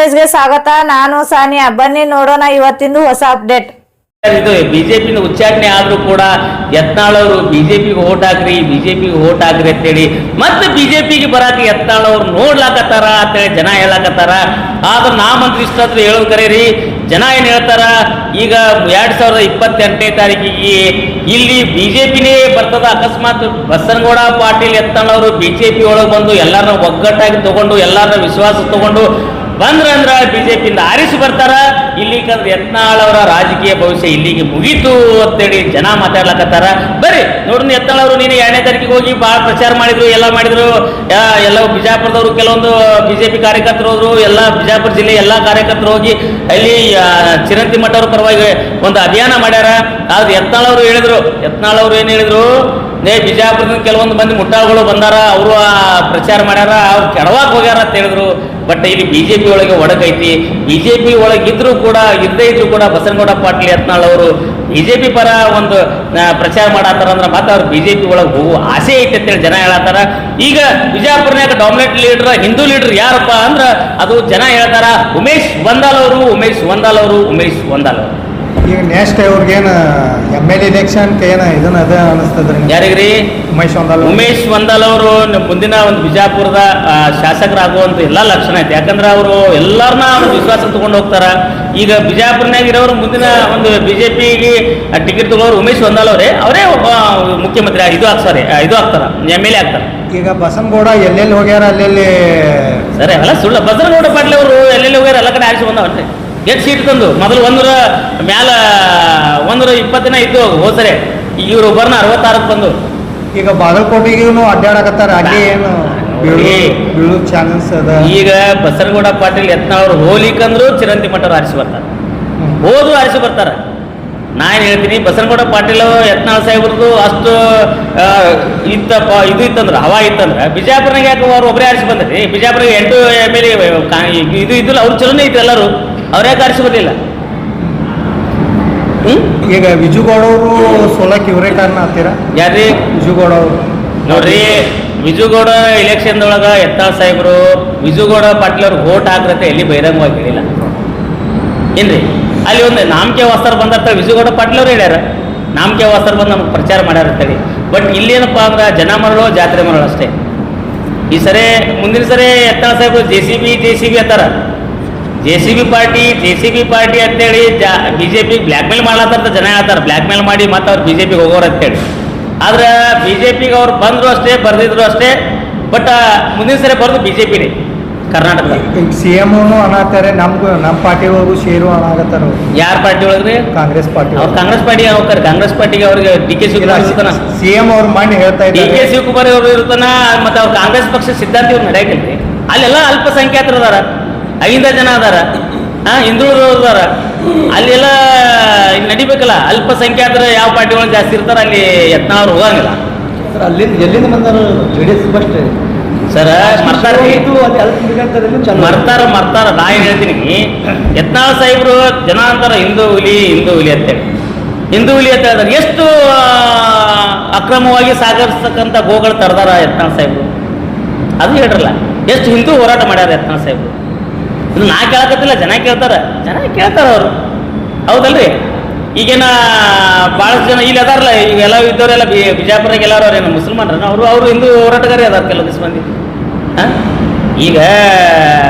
ನ್ಯೂಸ್ಗೆ ಸ್ವಾಗತ. ನಾನು ಸಾನಿಯಾ. ಬನ್ನಿ ನೋಡೋಣ ಇವತ್ತಿಂದು ಹೊಸ ಅಪ್ಡೇಟ್. ಇದು ಬಿಜೆಪಿ ಉಚ್ಚಾಟನೆ ಆದ್ರೂ ಕೂಡ ಯತ್ನಾಳ್ ಅವರು ಬಿಜೆಪಿಗೆ ಓಟ್ ಹಾಕ್ರಿ ಅಂತೇಳಿ ಮತ್ತೆ ಬಿಜೆಪಿಗೆ ಬರಾಕ ಯತ್ನಾಳ್ ಅವ್ರು ನೋಡ್ಲಾಕತ್ತಾರ ಅಂತೇಳಿ ಜನ ಹೇಳಕತ್ತಾರ. ಆದ್ರೆ ನಾವಂತೂ ಇಷ್ಟಾದ್ರೂ ಹೇಳೋದು ಕರೀರಿ, ಜನ ಏನ್ ಹೇಳ್ತಾರ, ಈಗ 2028ನೇ ತಾರೀಕಿಗೆ ಇಲ್ಲಿ ಬಿಜೆಪಿನೇ ಬರ್ತದ. ಅಕಸ್ಮಾತ್ ಬಸನಗೌಡ ಪಾಟೀಲ್ ಯತ್ನಾಳ್ ಅವರು ಬಿಜೆಪಿ ಒಳಗೆ ಬಂದು ಎಲ್ಲಾರನ್ನ ಒಗ್ಗಟ್ಟಾಗಿ ತಗೊಂಡು ಎಲ್ಲಾರನ್ನ ವಿಶ್ವಾಸ ತಗೊಂಡು ಬಂದ್ರಂದ್ರ ಬಿಜೆಪಿಯಿಂದ ಆರಿಸಿ ಬರ್ತಾರ. ಇಲ್ಲಿ ಯತ್ನಾಳ್ ಅವರ ರಾಜಕೀಯ ಭವಿಷ್ಯ ಇಲ್ಲಿಗೆ ಮುಗೀತು ಅಂತೇಳಿ ಜನ ಮಾತಾಡ್ಲಕತ್ತಾರ. ಬರ್ರಿ ನೋಡ್ರಿ, ಯತ್ನಾಳ್ ಅವರು ನೀನು 2ನೇ ತಾರೀಕಿಗೆ ಹೋಗಿ ಭಾಳ ಪ್ರಚಾರ ಮಾಡಿದ್ರು, ಎಲ್ಲ ಮಾಡಿದ್ರು. ಎಲ್ಲ ಬಿಜಾಪುರದವರು ಕೆಲವೊಂದು ಬಿಜೆಪಿ ಕಾರ್ಯಕರ್ತರು ಹೋದ್ರು, ಎಲ್ಲ ಬಿಜಾಪುರ ಜಿಲ್ಲೆ ಎಲ್ಲ ಕಾರ್ಯಕರ್ತರು ಹೋಗಿ ಅಲ್ಲಿ ಚಿರಂತಿ ಮಠ ಅವ್ರ ಪರವಾಗಿ ಒಂದು ಅಭಿಯಾನ ಮಾಡ್ಯಾರ. ಆದ್ರೆ ಯತ್ನಾಳ್ ಅವರು ಏನು ಹೇಳಿದ್ರು, ಬಿಜಾಪುರದ ಕೆಲವೊಂದು ಮಂದಿ ಮುಟ್ಟಾಳುಗಳು ಬಂದಾರ, ಅವರು ಪ್ರಚಾರ ಮಾಡ್ಯಾರ, ಅವ್ರು ಕೆಡವಾಕ್ ಹೋಗ್ಯಾರ ಅಂತ ಹೇಳಿದ್ರು. ಬಟ್ ಇಲ್ಲಿ ಬಿಜೆಪಿ ಒಳಗೆ ಒಡಗೈತಿ. ಬಿಜೆಪಿ ಒಳಗಿದ್ರು ಕೂಡ ಇದ್ದೇ ಇದ್ರು ಕೂಡ ಬಸನಗೌಡ ಪಾಟೀಲ್ ಯತ್ನಾಳ್ ಅವರು ಬಿಜೆಪಿ ಪರ ಒಂದು ಪ್ರಚಾರ ಮಾಡತ್ತಾರ ಅಂದ್ರೆ ಮತ್ತೆ ಅವ್ರು ಬಿಜೆಪಿ ಒಳಗೆ ಹೋಗುವ ಆಸೆ ಐತೆ ಅಂತೇಳಿ ಜನ ಹೇಳತ್ತಾರ. ಈಗ ಬಿಜಾಪುರ್ನಾಗ ಡಾಮಿನೇಟ್ ಲೀಡರ್, ಹಿಂದೂ ಲೀಡರ್ ಯಾರಪ್ಪ ಅಂದ್ರ ಅದು ಜನ ಹೇಳ್ತಾರ ಉಮೇಶ್ ವಂದಾಲ್ ಅವರು. ಈಗ ನೆಕ್ಸ್ಟ್ ಅವ್ರಿಗೇನು MLA ಎಲೆಕ್ಷನ್ ಏನು ಇದನ್ನ ಅದ ಅನಿಸ್ತದ್ರಿ ಯಾರಿಗ್ರಿ? ಉಮೇಶ್ ವಂದಾಲ್ ಅವರು ಮುಂದಿನ ಒಂದು ಬಿಜಾಪುರದ ಶಾಸಕರಾಗುವಂತ ಎಲ್ಲಾ ಲಕ್ಷಣ ಐತೆ. ಯಾಕಂದ್ರೆ ಅವರು ಎಲ್ಲರನ್ನ ವಿಶ್ವಾಸ ತಗೊಂಡು ಹೋಗ್ತಾರ. ಈಗ ಬಿಜಾಪುರ್ನಾಗ ಇರೋರು ಮುಂದಿನ ಒಂದು ಬಿಜೆಪಿಗೆ ಟಿಕೆಟ್ ತಗೊಳ್ಳೋರು ಉಮೇಶ್ ವಂದಾಲ್ ಅವರೇ ಮುಖ್ಯಮಂತ್ರಿ ಇದು ಆಗ್ತಾರ, MLA ಆಗ್ತಾರ. ಈಗ ಬಸನಗೌಡ ಎಲ್ಲೆಲ್ಲಿ ಹೋಗ್ಯಾರ ಅಲ್ಲೆಲ್ಲಿ ಸರಿ ಅಲ್ಲ ಸುಳ್ಳು. ಬಸನಗೌಡ ಪಾಟೀಲ್ ಅವರು ಎಲ್ಲೆಲ್ಲಿ ಹೋಗ್ಯಾರ ಎಲ್ಲ ಕಡೆ ಆರಿಸಿ ಬಂದವನ್ರಿ. ಎಷ್ಟು ಸೀಟ್ ತಂದು ಮೊದಲು 120 ದಿನ ಇದ್ದು ಹೋಸರೆ, ಈಗ ಇವ್ರು ಒಬ್ಬರನ್ನ 66 ಬಂದು. ಈಗ ಬಾಗಲಕೋಟೆಗೂ ಅಡ್ಡಾಡಕತ್ತಾರ, ಅಲ್ಲಿ ಏನು ಬೀಳು ಚಾನ್ಸಸ್ ಅದ. ಈಗ ಬಸನಗೌಡ ಪಾಟೀಲ್ ಯತ್ನಾಳ್ ಅವರು ಹೋಲಿಕಂದ್ರು ಚಿರಂತಿ ಮಠ ಆರಿಸಿ ಬರ್ತಾರೆ, ಹೋದ್ರು ಆರಿಸಿ ಬರ್ತಾರ. ನಾನು ಹೇಳ್ತೀನಿ, ಬಸನಗೌಡ ಪಾಟೀಲ್ ಯತ್ನಾಳ್ ಸಾಹೇಬ್ರದ್ದು ಅಷ್ಟು ಇತ್ತಂದ್ರೆ ಹವಾ ಇತ್ತಂದ್ರೆ ಬಿಜಾಪುರನಾಗ ಯಾಕೆ ಅವ್ರು ಒಬ್ಬರೇ ಆರಿಸಿ ಬಂದ್ರಿ? ಬಿಜಾಪುರಗೆ 8 MLA ಇದು ಇದ್ದಿಲ್ಲ, ಅವ್ರು ಚಲೋನೇ ಇತ್ತು ಎಲ್ಲರೂ, ಅವ್ರ್ಯಾಕೆ ಆರಿಸಿ ಬರ್ಲಿಲ್ಲ? ಈಗ ವಿಜುಗೌಡ ಅವರು ಸೋಲಕ್ಕೆ ಇವರೇ ಕಾರಣ ಅಂತೀರಾ? ಯಾರ್ರಿ? ವಿಜುಗೌಡ ಅವರು. ನೋಡ್ರಿ, ವಿಜುಗೌಡ ಎಲೆಕ್ಷನ್ದೊಳಗ ಯತ್ನಾಳ್ ಸಾಹೇಬರು ವಿಜುಗೌಡ ಪಾಟೀಲ್ ಅವ್ರಿಗೆ ವೋಟ್ ಹಾಕ್ರತೆ ಎಲ್ಲಿ ಬಹಿರಂಗವಾಗಿ ಹೇಳಿಲ್ಲ ಏನ್ರಿ? ಅಲ್ಲಿ ಒಂದು ನಾಮಕೆ ವಸ್ತ್ರ ಬಂದಂತ ವಿಜುಗೌಡ ಪಾಟೀಲ್ ಅವ್ರು ಹೇಳ್ಯಾರ, ನಾಮಕೆ ವಸ್ತ್ರ ಬಂದು ನಮ್ಗೆ ಪ್ರಚಾರ ಮಾಡ್ಯಾರ ಅಂತೇಳಿ. ಬಟ್ ಇಲ್ಲೇನಪ್ಪ ಅಂದ್ರೆ ಜನ ಮರಳು ಜಾತ್ರೆ ಮರಳು ಅಷ್ಟೇ. ಈ ಸರಿ ಮುಂದಿನ ಸರಿ ಯತ್ನಾಳ್ ಸಾಹೇಬರು JCB ಅಂತಾರ. JCB ಪಾರ್ಟಿ ಅಂತೇಳಿ ಬಿಜೆಪಿ ಬ್ಲ್ಯಾಕ್ ಮೇಲ್ ಮಾಡ್ಲತ್ತಾರ ಜನ ಹೇಳ್ತಾರೆ. ಬ್ಲ್ಯಾಕ್ ಮೇಲ್ ಮಾಡಿ ಮತ್ತೆ ಅವ್ರು ಬಿಜೆಪಿಗೆ ಹೋಗೋರು ಅಂತೇಳಿ. ಆದ್ರೆ ಬಿಜೆಪಿಗೆ ಅವ್ರು ಬಂದ್ರು ಅಷ್ಟೇ, ಬರ್ದಿದ್ರು ಅಷ್ಟೇ. ಬಟ್ ಮುಂದಿನ ಸರಿ ಬರೋದು ಬಿಜೆಪಿನೇ ಕರ್ನಾಟಕದ. CM ಅನ್ನತ್ತಾರೆ, ನಮ್ಮ ಪಾರ್ಟಿಯವರು ಶೇರು ಅನ್ನಾಗತ್ತಾರ. ಯಾರ ಪಾರ್ಟಿ ಒಳಗ್ರಿ? ಕಾಂಗ್ರೆಸ್ ಪಾರ್ಟಿ. ಅವ್ರು ಕಾಂಗ್ರೆಸ್ ಪಾರ್ಟಿಗೆ ಹೋಗ್ತಾರೆ. ಕಾಂಗ್ರೆಸ್ ಪಾರ್ಟಿಗೆ ಅವ್ರಿಗೆ DK ಶಿವಕುಮಾರ್ ಇರ್ತಾನ, CM ಅವ್ರ ಮಾಡಿ ಹೇಳ್ತಾ ಇದ್ದಾರೆ. DK ಶಿವಕುಮಾರ್ ಅವರು ಇರ್ತಾನ. ಮತ್ತೆ ಅವ್ರು ಕಾಂಗ್ರೆಸ್ ಪಕ್ಷ ಸಿದ್ಧಾಂತ ಇವ್ರು ನಡೆಯಲ್ರಿ. ಅಲ್ಲೆಲ್ಲ ಅಲ್ಪಸಂಖ್ಯಾತರು ಅದಾರ, 5 ಜನ ಅದಾರ, ಹಿಂದುಳಿದ್ರು ಅದಾರ. ಅಲ್ಲೆಲ್ಲ ಈಗ ನಡಿಬೇಕಲ್ಲ. ಅಲ್ಪಸಂಖ್ಯಾತರು ಯಾವ ಪಾರ್ಟಿ ಒಳಗೆ ಜಾಸ್ತಿ ಇರ್ತಾರೆ ಅಲ್ಲಿ ಯತ್ನಾಳ್ ಅವ್ರು ಹೋಗಂಗಿಲ್ಲ. ಸರ್ ಅಲ್ಲಿಂದ ಎಲ್ಲಿಂದ ಬಂದಾರ? JDS ಫಸ್ಟ್ ಸರ್ ಮರ್ತಾರ. ನಾ ಏನು ಹೇಳ್ತೀನಿ, ಯತ್ನಾಳ್ ಸಾಹೇಬ್ರು ಜನ ಅಂತಾರ ಹಿಂದೂ ಹುಲಿ ಅಂತೇಳಿ. ಹಿಂದೂ ಹುಲಿ ಅಂತ ಹೇಳ್ತಾರೆ. ಎಷ್ಟು ಅಕ್ರಮವಾಗಿ ಸಾಗರಿಸ್ತಕ್ಕಂಥ ಗೋಗಳು ತರದಾರ ಯತ್ನಾಳ್ ಸಾಹೇಬ್ರು, ಅದು ಹೇಳ್ರಲ್ಲ. ಎಷ್ಟು ಹಿಂದೂ ಹೋರಾಟ ಮಾಡ್ಯಾರ ಯತ್ನಾಳ್ ಸಾಹೇಬ್ರು. ಇದು ನಾ ಕೇಳಕತ್ತಿಲ್ಲ, ಜನ ಕೇಳ್ತಾರ ಅವರು, ಹೌದಲ್ರಿ? ಈಗೇನ ಭಾಳಷ್ಟು ಜನ ಇಲ್ಲಿ ಅದಾರಲ್ಲ, ಈಗ ಎಲ್ಲ ಇದ್ದವರೆಲ್ಲ ಬಿಜಾಪುರಾಗ ಎಲ್ಲರೂ ಅವ್ರೇನು ಮುಸಲ್ಮಾನ್ರನ್ನ, ಅವರು ಹಿಂದೂ ಹೋರಾಟಗಾರಿ ಅದಾರ ಕೆಲವು ಮಂದಿ. ಈಗ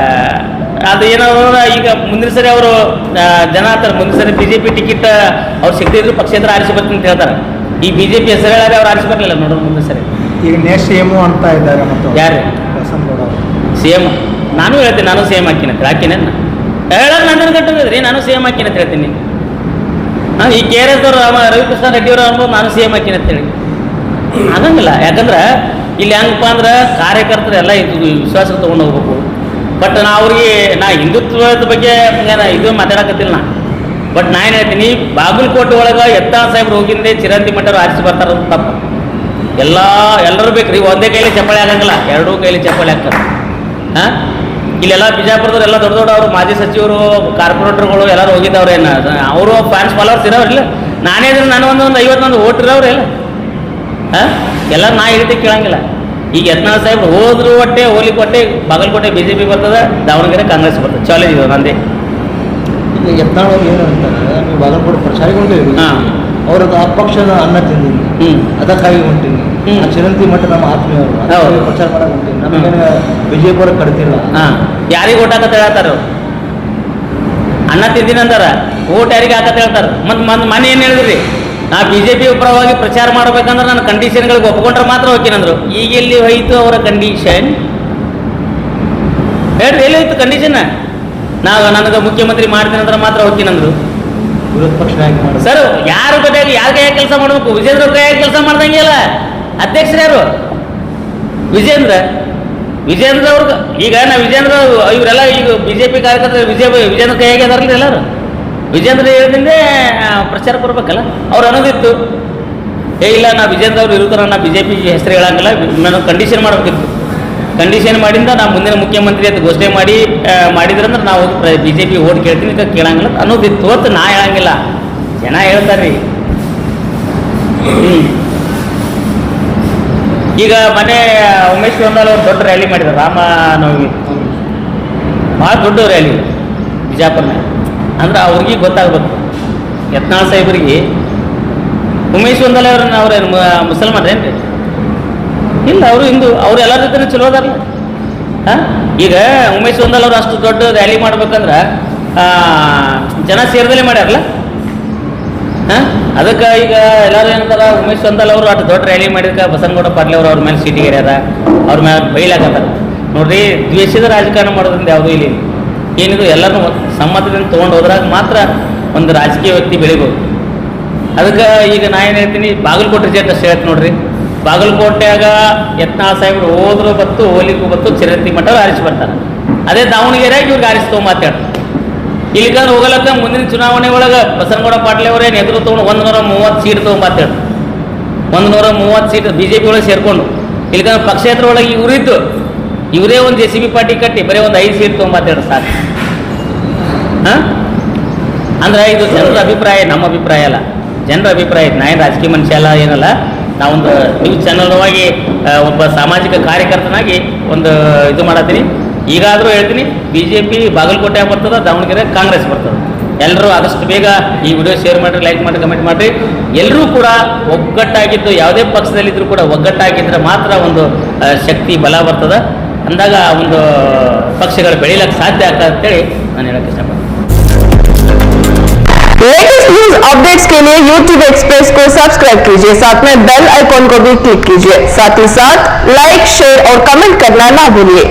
ಅದು ಏನಾದ್ರು ಈಗ ಮುಂದಿನ ಸರಿ ಅವರು ಜನ ಅಂತಾರೆ, ಮುಂದಿನ ಸರಿ ಬಿಜೆಪಿ ಟಿಕೆಟ್ ಅವ್ರು ಸಿಗದಿದ್ರು ಪಕ್ಷೇತರ ಆರಿಸಿ ಬರ್ತೀನಿ ಅಂತ ಹೇಳ್ತಾರೆ. ಈ ಬಿಜೆಪಿ ಹೆಸರು ಹೇಳಾರೆ ಅವ್ರು ಆರಿಸಿ ಬರಲಿಲ್ಲ ನೋಡೋರು ಮುಂದಿನ ಸರಿ. ಈಗ ನೆಕ್ಸ್ಟ್ CM ಅಂತ ಇದ್ದಾರೆ. ಮತ್ತು ಯಾರು? ಬಸನಗೌಡ CM. ನಾನು ಹೇಳ್ತೀನಿ, ನಾನು CM ಹಾಕಿನ ಹೇಳೋದು ನನ್ನ ಗಂಟದ್ರಿ, ನಾನು CM ಹಾಕಿನ ಅಂತ ಹೇಳ್ತೀನಿ. ಈ KRS ಅವರು ರವಿಕೃಷ್ಣ ರೆಡ್ಡಿ ಅವರು ಅನ್ಬೋದು ನಾನು CM ಹಾಕಿನ ಅಂತೇಳಿ ಆಗಂಗಿಲ್ಲ. ಯಾಕಂದ್ರೆ ಇಲ್ಲಿ ಹೆಂಗಪ್ಪ ಅಂದ್ರೆ ಕಾರ್ಯಕರ್ತರು ಎಲ್ಲ ವಿಶ್ವಾಸ ತೊಗೊಂಡು ಹೋಗ್ಬೇಕು. ಬಟ್ ನಾ ಹಿಂದುತ್ವದ ಬಗ್ಗೆ ಇದು ಮಾತಾಡಕತ್ತಿಲ್ಲ ನಾ. ಬಟ್ ನಾ ಏನು ಹೇಳ್ತೀನಿ, ಬಾಗಲಕೋಟೆ ಒಳಗೆ ಯತ್ನಾಳ್ ಸಾಹೇಬ್ರು ಹೋಗಿಂದೆ ಚಿರಂತಿ ಮಠರು ಆರಿಸಿ ಬರ್ತಾರ ತಪ್ಪು. ಎಲ್ಲರೂ ಬೇಕ್ರಿ, ಒಂದೇ ಕೈಲಿ ಚಪ್ಪಾಳೆ ಆಗಂಗಿಲ್ಲ, 2 ಕೈಲಿ ಚಪ್ಪಾಳೆ ಆಗ್ತಾರೆ. ಇಲ್ಲೆಲ್ಲ ಬಿಜಾಪುರದವ್ರು ಎಲ್ಲ ದೊಡ್ಡ ಅವರು ಮಾಜಿ ಸಚಿವರು, ಕಾರ್ಪೊರೇಟರ್ಗಳು ಎಲ್ಲರೂ ಹೋಗಿದ್ದವ್ರೇನು, ಅವರು ಫ್ಯಾನ್ಸ್ ಫಾಲೋವರ್ಸ್ ಇರೋರಿಲ್ಲ. ನಾನೇ ನಾನು ಒಂದು 50 ಓಟ್ ಇರೋರು ಎಲ್ಲ. ಎಲ್ಲ ನಾ ಹೇಳ್ತಿ ಕೇಳಂಗಿಲ್ಲ. ಈಗ ಯತ್ನಾಳ್ ಸಾಹೇಬ್ರು ಹೋದ್ರು ಒಟ್ಟೆ ಹೋಲಿಕ್ಕೆ ಒಟ್ಟೆ ಬಾಗಲಕೋಟೆ BJP ಬರ್ತದೆ, ದಾವಣಗೆರೆ ಕಾಂಗ್ರೆಸ್ ಬರ್ತದೆ. ಚಾಲೆಂಜ್ ಇದೆ ನಂದೇ. ಈಗ ಯತ್ನಾಳ್ ಅವ್ರು ಏನು ಅಂತಾರೆ, ನೀವು ಬಾಗಲಕೋಟೆ ಪ್ರಚಾರಗೊಂಡಿರಿ, ಹಾಂ, ಅವ್ರದ್ದು ಅಪಕ್ಷದ ಅನ್ನ ತಿಂದಿನಿ, ಅದಕ್ಕಾಗಿ ಹೊಂಟೀನಿ, ಚಿರಂತಿ ಮಠ ನಮ್ಮ ಆತ್ಮೀಯವರು ಪ್ರಚಾರ ಮಾಡಕ್ಕೆ ಹೊಂಟೀನಿ, ನಮಗೇನು BJP ಅವ್ರಿಗೆ ಕಡ್ತಿಲ್ಲ. ಹಾಂ, ಯಾರಿಗೆ ಓಟ್ ಹಾಕತ್ತ ಹೇಳ್ತಾರ? ಅನ್ನ ತಿಂದಿನ ಅಂತಾರ, ಓಟ್ ಯಾರಿಗೆ ಹಾಕತ್ತ ಹೇಳ್ತಾರ? ಮತ್ತು ಮನೆ ಏನು ಹೇಳಿದ್ರಿ, ನಾ BJP ಪರವಾಗಿ ಪ್ರಚಾರ ಮಾಡ್ಬೇಕಂದ್ರೆ ನನ್ನ ಕಂಡೀಷನ್ಗಳಿಗೆ ಒಪ್ಕೊಂಡ್ರೆ ಮಾತ್ರ ಹೋಗ್ತೀನಂದ್ರು. ಈಗ ಎಲ್ಲಿ ಹೋಯ್ತು ಅವರ ಕಂಡೀಷನ್? ಹೇಳ್ರಿ, ಎಲ್ಲಿ ಹೋಯ್ತು ಕಂಡೀಷನ್? ನನಗೆ ಮುಖ್ಯಮಂತ್ರಿ ಮಾಡ್ತೀನಿ ಅಂದ್ರೆ ಮಾತ್ರ ಹೋಗ್ತೀನಂದ್ರು. ವಿರೋಧ ಪಕ್ಷ ನಾಯಕ ಮಾಡಿ ಸರ್, ಯಾರ ಬದಿಯಾಗಿ ಯಾರ ಕೈಯಾಗ ಕೆಲಸ ಮಾಡಬೇಕು? ವಿಜೇಂದ್ರ ಕೈಯಾಗ ಕೆಲಸ ಮಾಡ್ದಂಗಿಲ್ಲ. ಅಧ್ಯಕ್ಷರು ಯಾರು? ವಿಜೇಂದ್ರ ಅವ್ರಿಗೆ. ಈಗ ನಾ ವಿಜೇಂದ್ರ ಇವರೆಲ್ಲ ಈಗ BJP ಕಾರ್ಯಕರ್ತರು ವಿಜೇಂದ್ರ ಕೈಯಾಗೆ ಅದಾರಲ್ಲ ಎಲ್ಲರೂ. ವಿಜೇಂದ್ರ ಹೇಳಿದ್ರೆ ಪ್ರಚಾರ ಬರ್ಬೇಕಲ್ಲ. ಅವ್ರು ಅನ್ನೋದಿತ್ತು, ಇಲ್ಲ ನಾ ವಿಜೇಂದ್ರ ಅವ್ರು ಇರುತ್ತಾರ, ನಾ BJP ಹೆಸರು ಹೇಳಂಗಿಲ್ಲ, ನಾನು ಕಂಡೀಷನ್ ಮಾಡಬೇಕಿತ್ತು. ಕಂಡೀಷನ್ ಮಾಡಿಂದ ನಾ ಮುಂದಿನ ಮುಖ್ಯಮಂತ್ರಿ ಅಂತ ಘೋಷಣೆ ಮಾಡಿದ್ರಂದ್ರೆ ನಾವು BJP ಓಟ್ ಕೇಳ್ತೀನಿ, ಕೇಳಂಗಿಲ್ಲ ಅನ್ನೋದಿತ್ತು. ಹೊತ್ತು ನಾ ಹೇಳಂಗಿಲ್ಲ, ಜನ ಹೇಳ್ತಾರ್ರಿ. ಈಗ ಮನೆ ಉಮೇಶ್ ವಂದಾಲ್ ಅವ್ರು ದೊಡ್ಡ ರ್ಯಾಲಿ ಮಾಡಿದ್ರು, ರಾಮನವಮಿ. ಭಾಳ ದೊಡ್ಡ ರ್ಯಾಲಿ ಬಿಜಾಪುರ್ನಾಗ. ಅಂದ್ರೆ ಅವ್ರಿಗೆ ಗೊತ್ತಾಗ್ಬೇಕು, ಯತ್ನಾಳ್ ಸಾಹೇಬರಿಗೆ ಉಮೇಶ್ ವಂದಾಲ್ ಅವ್ರೇನು ಮುಸಲ್ಮಾನ್ರೇನ್ರಿ? ಇಲ್ಲ, ಅವರು ಹಿಂದೂ. ಅವ್ರು ಎಲ್ಲರ ಜೊತೆ ಚಲೋ ಅದಾರಲ್ಲ. ಹಾಂ, ಈಗ ಉಮೇಶ್ ವಂದಾಲ್ ಅವ್ರು ಅಷ್ಟು ದೊಡ್ಡ ರ್ಯಾಲಿ ಮಾಡ್ಬೇಕಂದ್ರೆ ಜನ ಸೇರಿದಲೇ ಮಾಡ್ಯಾರಲ್ಲ. ಹಾಂ, ಅದಕ್ಕೆ ಈಗ ಎಲ್ಲರೂ ಏನಂತಾರ, ಉಮೇಶ್ ವಂದಾಲ್ ಅವರು ಅಷ್ಟು ದೊಡ್ಡ ರ್ಯಾಲಿ ಮಾಡಿದಕ್ಕೆ ಬಸನಗೌಡ ಪಾಟೀಲ್ ಅವ್ರ ಮೇಲೆ ಸೀಟಿಗೇರ್ಯಾರ, ಅವ್ರ ಮೇಲೆ ಬೈಲಾಕತ್ತಾರ. ನೋಡ್ರಿ, ದ್ವೇಷದ ರಾಜಕಾರಣ ಮಾಡೋದ್ರಿಂದ ಯಾವುದೂ ಇಲ್ಲಿ ಏನಿದು ಎಲ್ಲರೂ ಸಮ್ಮತದಿಂದ ತೊಗೊಂಡು ಹೋದ್ರಾಗ ಮಾತ್ರ ಒಂದು ರಾಜಕೀಯ ವ್ಯಕ್ತಿ ಬೆಳಿಬೋದು. ಅದಕ್ಕೆ ಈಗ ನಾ ಏನು ಹೇಳ್ತೀನಿ, ಬಾಗಲಕೋಟೆ ರಿಸಲ್ಟ್ ಅಷ್ಟು ಹೇಳ್ತೀನಿ ನೋಡ್ರಿ. ಬಾಗಲಕೋಟೆಯಾಗ ಯತ್ನಾಳ್ ಸಾಹೇಬ್ರು ಹೋದ್ರು ಬತ್ತು, ಹೋಲಿಗೂ ಬತ್ತು, ಚಿರಂತಿ ಮಠ ಆರಿಸಿ ಬರ್ತಾರೆ. ಅದೇ ದಾವಣಗೆರೆಯಾಗ ಇವ್ರಿಗೆ ಆರಿಸಿ ತೊಗೊಂಬತ್ತೇಳಿ ಇಲ್ಲಿಕಂದ್ರೆ ಹೋಗಲಕ್ಕ ಮುಂದಿನ ಚುನಾವಣೆ ಒಳಗೆ ಬಸನಗೌಡ ಪಾಟೀಲ್ ಅವರೇ ನೇತೃತ್ವ ತೊಗೊಂಡು 130 ಸೀಟ್ ತೊಗೊಂಬತ್ತೇಳಿ. 130 ಸೀಟ್ BJP ಒಳಗೆ ಸೇರ್ಕೊಂಡು, ಇಲ್ಲಿಕಂದ್ರೆ ಪಕ್ಷೇತರ ಒಳಗೆ ಇವರಿದ್ದು ಇವರೇ ಒಂದು JCB ಪಾರ್ಟಿ ಕಟ್ಟಿ ಬರೀ ಒಂದು 5 ಸೀಟ್ ತೊಗೊಂಬತ್ತೇಳಿ ಸಾಕು. ಹಾಂ, ಅಂದ್ರೆ ಇದು ಜನರ ಅಭಿಪ್ರಾಯ, ನಮ್ಮ ಅಭಿಪ್ರಾಯ ಅಲ್ಲ, ಜನರ ಅಭಿಪ್ರಾಯ. ನಾ ಏನು ರಾಜಕೀಯ ಮನುಷ್ಯ ಅಲ್ಲ, ಏನಲ್ಲ. ನಾವೊಂದು ನ್ಯೂಸ್ ಚಾನಲ್ವಾಗಿ ಒಬ್ಬ ಸಾಮಾಜಿಕ ಕಾರ್ಯಕರ್ತನಾಗಿ ಒಂದು ಇದು ಮಾಡತ್ತೀನಿ. ಈಗಾದರೂ ಹೇಳ್ತೀನಿ, BJP ಬಾಗಲಕೋಟೆ ಬರ್ತದೆ, ದಾವಣಗೆರೆ ಕಾಂಗ್ರೆಸ್ ಬರ್ತದೆ. ಎಲ್ಲರೂ ಆದಷ್ಟು ಬೇಗ ಈ ವಿಡಿಯೋ ಶೇರ್ ಮಾಡಿರಿ, ಲೈಕ್ ಮಾಡಿ, ಕಮೆಂಟ್ ಮಾಡಿರಿ. ಎಲ್ಲರೂ ಕೂಡ ಒಗ್ಗಟ್ಟಾಗಿದ್ದು, ಯಾವುದೇ ಪಕ್ಷದಲ್ಲಿದ್ದರೂ ಕೂಡ ಒಗ್ಗಟ್ಟಾಗಿದ್ದರೆ ಮಾತ್ರ ಒಂದು ಶಕ್ತಿ ಬಲ ಬರ್ತದೆ. ಅಂದಾಗ ಒಂದು ಪಕ್ಷಗಳು ಬೆಳೀಲಿಕ್ಕೆ ಸಾಧ್ಯ ಆಗ್ತದೆ ಅಂತೇಳಿ ನಾನು ಹೇಳಕ್ಕೆ ಇಷ್ಟಪಡ್ತೀನಿ. लेटेस्ट न्यूज अपडेट्स के लिए YouTube एक्सप्रेस को सब्सक्राइब कीजिए, साथ में बेल आइकॉन को भी क्लिक कीजिए। साथ ही साथ लाइक, शेयर और कमेंट करना ना भूलिए।